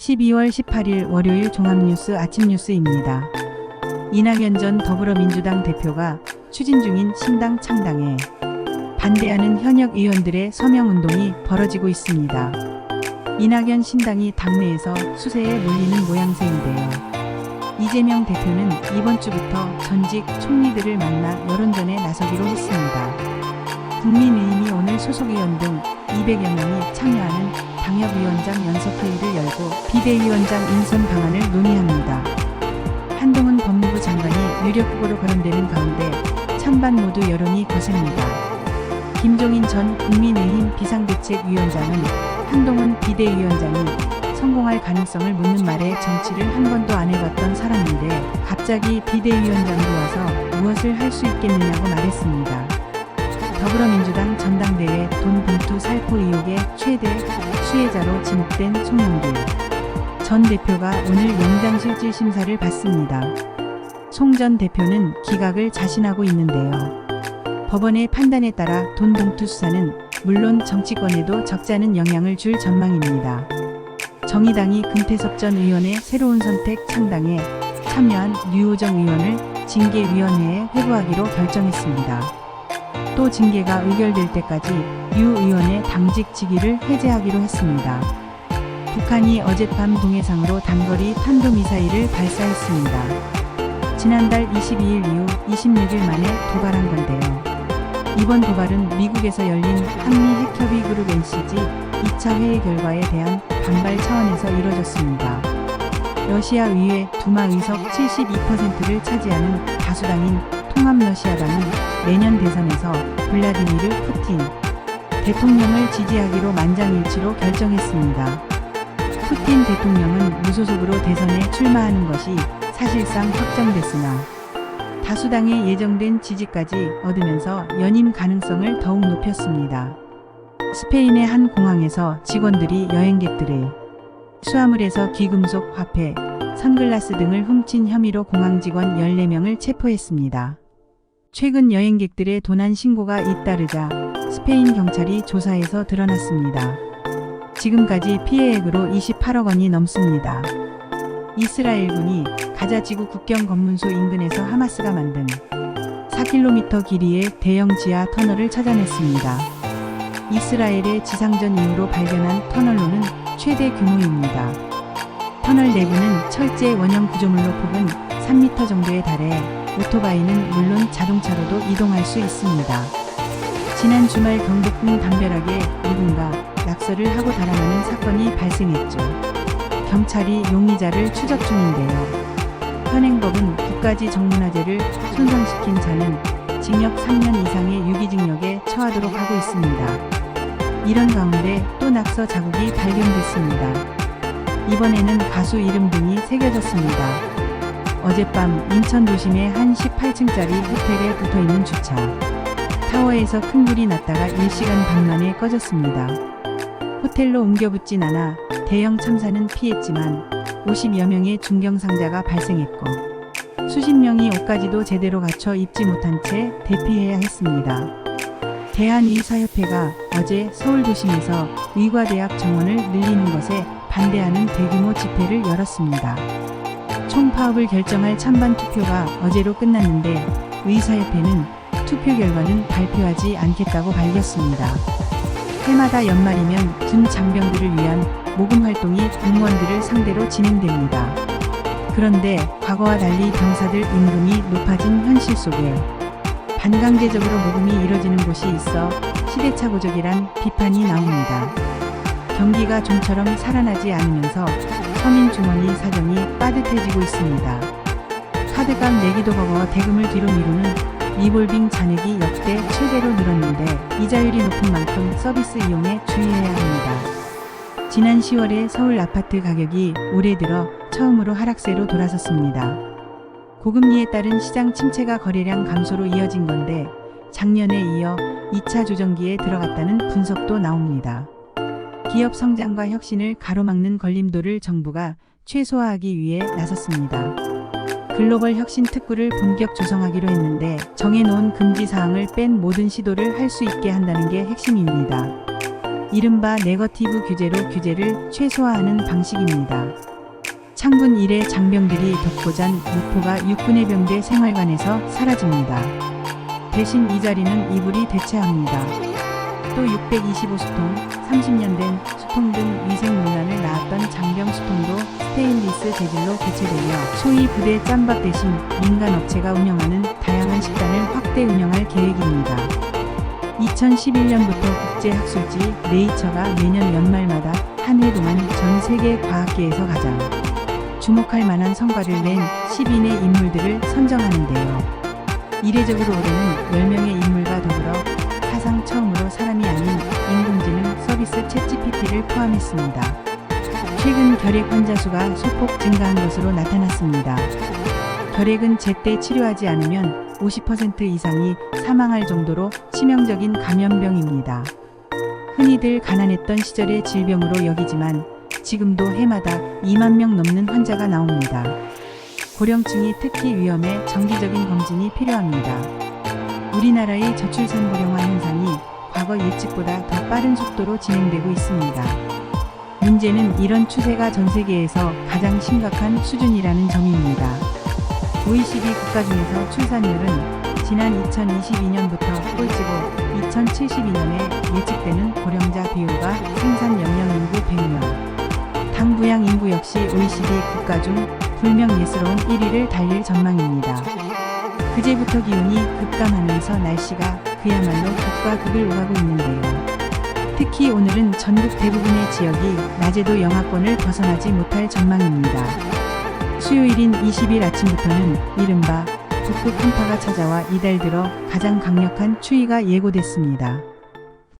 12월 18일 월요일 종합뉴스 아침 뉴스입니다. 이낙연 전 더불어민주당 대표가 추진 중인 신당 창당에 반대하는 현역 의원들의 서명운동이 벌어지고 있습니다. 이낙연 신당이 당내에서 수세에 몰리는 모양새인데요. 이재명 대표는 이번 주부터 전직 총리들을 만나 여론전에 나서기로 했습니다. 국민의힘이 오늘 소속의원 등 200여 명이 참여하는 당협위원장 연석회의를 열고 비대위원장 인선 방안을 논의합니다. 한동훈 법무부 장관이 유력 후보로 거론되는 가운데 찬반 모두 여론이 거셉니다. 김종인 전 국민의힘 비상대책위원장은 한동훈 비대위원장이 성공할 가능성을 묻는 말에 정치를 한 번도 안 해봤던 사람인데 갑자기 비대위원장으로 와서 무엇을 할 수 있겠느냐고 말했습니다. 더불어민주당 전당대회 돈 봉투 살포 의혹의 최대 수혜자로 지목된 송영길 전 대표가 오늘 영장실질 심사를 받습니다. 송 전 대표는 기각을 자신하고 있는데요. 법원의 판단에 따라 돈 봉투 수사는 물론 정치권에도 적지 않은 영향을 줄 전망입니다. 정의당이 금태섭 전 의원의 새로운 선택 창당에 참여한 류호정 의원을 징계위원회에 회부하기로 결정했습니다. 또 징계가 의결될 때까지 류 의원의 당직 직위를 해제하기로 했습니다. 북한이 어젯밤 동해상으로 단거리 탄도미사일을 발사했습니다. 지난달 22일 이후 26일 만에 도발한 건데요. 이번 도발은 미국에서 열린 한미 핵협의 그룹 NCG 2차 회의 결과에 대한 반발 차원에서 이뤄졌습니다. 러시아 의회 두마 의석 72%를 차지하는 다수당인 통합러시아당은 내년 대선에서 블라디미르 푸틴 대통령을 지지하기로 만장일치로 결정했습니다. 푸틴 대통령은 무소속으로 대선에 출마하는 것이 사실상 확정됐으나 다수당의 예정된 지지까지 얻으면서 연임 가능성을 더욱 높였습니다. 스페인의 한 공항에서 직원들이 여행객들의 수화물에서 귀금속 화폐, 선글라스 등을 훔친 혐의로 공항 직원 14명을 체포했습니다. 최근 여행객들의 도난 신고가 잇따르자 스페인 경찰이 조사에서 드러났습니다. 지금까지 피해액으로 28억 원이 넘습니다. 이스라엘군이 가자 지구 국경 검문소 인근에서 하마스가 만든 4km 길이의 대형 지하 터널을 찾아냈습니다. 이스라엘의 지상전 이후로 발견한 터널로는 최대 규모입니다. 터널 내부는 철제 원형 구조물로 폭은 3m 정도에 달해 오토바이는 물론 자동차로도 이동할 수 있습니다. 지난 주말 경복궁 담벼락에 누군가 낙서를 하고 달아나는 사건이 발생했죠. 경찰이 용의자를 추적 중인데요. 현행법은 국가지 정문화재를 손상시킨 자는 징역 3년 이상의 유기징역에 처하도록 하고 있습니다. 이런 가운데 또 낙서 자국이 발견됐습니다. 이번에는 가수 이름 등이 새겨졌습니다. 어젯밤 인천 도심의 한 18층짜리 호텔에 붙어있는 주차 타워에서 큰 불이 났다가 1시간 반 만에 꺼졌습니다. 호텔로 옮겨붙진 않아 대형 참사는 피했지만 50여 명의 중경상자가 발생했고 수십 명이 옷까지도 제대로 갖춰 입지 못한 채 대피해야 했습니다. 대한의사협회가 어제 서울도심에서 의과대학 정원을 늘리는 것에 반대하는 대규모 집회를 열었습니다. 총파업을 결정할 찬반 투표가 어제로 끝났는데 의사협회는 투표 결과는 발표하지 않겠다고 밝혔습니다. 해마다 연말이면 군 장병들을 위한 모금 활동이 공무원들을 상대로 진행됩니다. 그런데 과거와 달리 병사들 임금이 높아진 현실 속에 반강제적으로 모금이 이뤄지는 곳이 있어 시대착오적이란 비판이 나옵니다. 경기가 좀처럼 살아나지 않으면서 서민 주머니 사정이 빠듯해지고 있습니다. 카드값 내기도 버거워 대금을 뒤로 미루는 리볼빙 잔액이 역대 최대로 늘었는데 이자율이 높은 만큼 서비스 이용에 주의해야 합니다. 지난 10월에 서울 아파트 가격이 올해 들어 처음으로 하락세로 돌아섰습니다. 고금리에 따른 시장 침체가 거래량 감소로 이어진 건데 작년에 이어 2차 조정기에 들어갔다는 분석도 나옵니다. 기업 성장과 혁신을 가로막는 걸림돌을 정부가 최소화하기 위해 나섰습니다. 글로벌 혁신 특구를 본격 조성하기로 했는데 정해놓은 금지 사항을 뺀 모든 시도를 할 수 있게 한다는 게 핵심입니다. 이른바 네거티브 규제로 규제를 최소화하는 방식입니다. 창군 이래 장병들이 덮고잔 무포가 육군의 병대 생활관에서 사라집니다. 대신 이 자리는 이불이 대체합니다. 또 625수통, 30년 된 수통 등 위생문란을 낳았던 장병 수통도 스테인리스 재질로 교체되며 소위 부대 짬밥 대신 민간업체가 운영하는 다양한 식단을 확대 운영할 계획입니다. 2011년부터 국제학술지 네이처가 매년 연말마다 한 해 동안 전 세계 과학계에서 가장 주목할 만한 성과를 낸 10인의 인물들을 선정하는데요. 이례적으로 올해는 10명의 인물과 더불어 사상 처음으로 사람이 아닌 인공지능 서비스 챗GPT를 포함했습니다. 최근 결핵 환자 수가 소폭 증가한 것으로 나타났습니다. 결핵은 제때 치료하지 않으면 50% 이상이 사망할 정도로 치명적인 감염병입니다. 흔히들 가난했던 시절의 질병으로 여기지만 지금도 해마다 2만 명 넘는 환자가 나옵니다. 고령층이 특히 위험해 정기적인 검진이 필요합니다. 우리나라의 저출산 고령화 현상이 과거 예측보다 더 빠른 속도로 진행되고 있습니다. 문제는 이런 추세가 전 세계에서 가장 심각한 수준이라는 점입니다. OECD 국가 중에서 출산율은 지난 2022년부터 꼴찌고 2072년에 예측되는 고령자 비율과 생산 연령 인구 100명, 당부양 인구 역시 OECD 국가 중 불명 예스러운 1위를 달릴 전망입니다. 그제부터 기온이 급감하면서 날씨가 그야말로 극과 극을 오가고 있는데요. 특히 오늘은 전국 대부분의 지역이 낮에도 영하권을 벗어나지 못할 전망입니다. 수요일인 20일 아침부터는 이른바 북극 한파가 찾아와 이달 들어 가장 강력한 추위가 예고됐습니다.